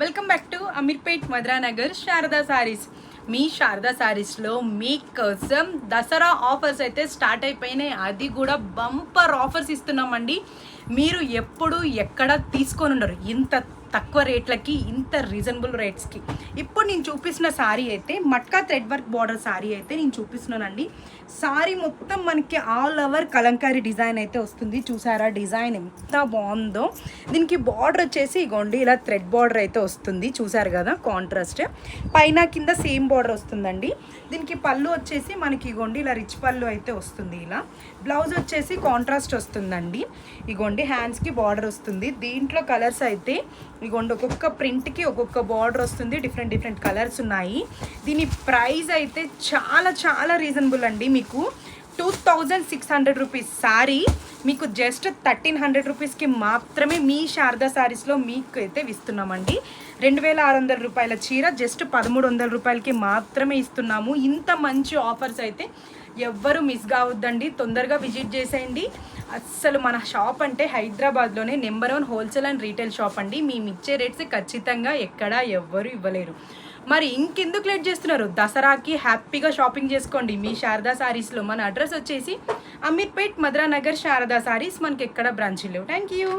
Welcome back to Ameerpet Madhuranagar Sharada Sarees. మీ శారదా సారీస్లో మీకోసం దసరా ఆఫర్స్ అయితే స్టార్ట్ అయిపోయినాయి. అది కూడా బంపర్ ఆఫర్స్ ఇస్తున్నామండి. మీరు ఎప్పుడు ఎక్కడ తీసుకొని ఉండరు ఇంత తక్కువ రేట్లకి, ఇంత రీజనబుల్ రేట్స్కి. ఇప్పుడు నేను చూపిస్తున్న శారీ అయితే matka thread work border sari అయితే నేను చూపిస్తున్నానండి. శారీ మొత్తం మనకి ఆల్ ఓవర్ కలంకారీ డిజైన్ అయితే వస్తుంది. చూసారా డిజైన్ ఎంత బాగుందో. దీనికి బార్డర్ వచ్చేసి ఇగోండి ఇలా థ్రెడ్ బార్డర్ అయితే వస్తుంది. చూసారు కదా కాంట్రాస్ట్, పైన కింద సేమ్ బార్డర్ వస్తుందండి. దీనికి పళ్ళు వచ్చేసి మనకి ఇగోండి ఇలా రిచ్ పళ్ళు అయితే వస్తుంది. ఇలా బ్లౌజ్ వచ్చేసి కాంట్రాస్ట్ వస్తుందండి. ఇగోండి హ్యాండ్స్కి బార్డర్ వస్తుంది. దీంట్లో కలర్స్ అయితే ఇగోండి ఒక్కొక్క ప్రింట్కి ఒక్కొక్క బార్డర్ వస్తుంది. డిఫరెంట్ కలర్స్ ఉన్నాయి. దీని ప్రైస్ అయితే చాలా రీజనబుల్ అండి. మీకు 2600 రూపీస్ శారీ మీకు జస్ట్ 1300 రూపీస్కి మాత్రమే మీ శారదా శారీస్లో మీకు అయితే ఇస్తున్నామండి. 2600 రూపాయల చీర జస్ట్ 1300 రూపాయలకి మాత్రమే ఇస్తున్నాము. ఇంత మంచి ఆఫర్స్ అయితే ఎవ్వరు మిస్ కావద్దండి. తొందరగా విజిట్ చేసేయండి. అస్సలు మన షాప్ అంటే హైదరాబాద్లోనే number 1 wholesale and retail shop అండి. మేము ఇచ్చే రేట్స్ ఖచ్చితంగా ఎక్కడా ఎవ్వరు ఇవ్వలేరు. మరి ఇంకెందుకు లేట్ చేస్తున్నారు? దసరాకి హ్యాపీగా షాపింగ్ చేసుకోండి మీ శారదా సారీస్లో. మన అడ్రస్ వచ్చేసి అమీర్పేట్ మధురానగర్ శారదా సారీస్. మనకి ఎక్కడ బ్రాంచ్ లేవు. Thank you.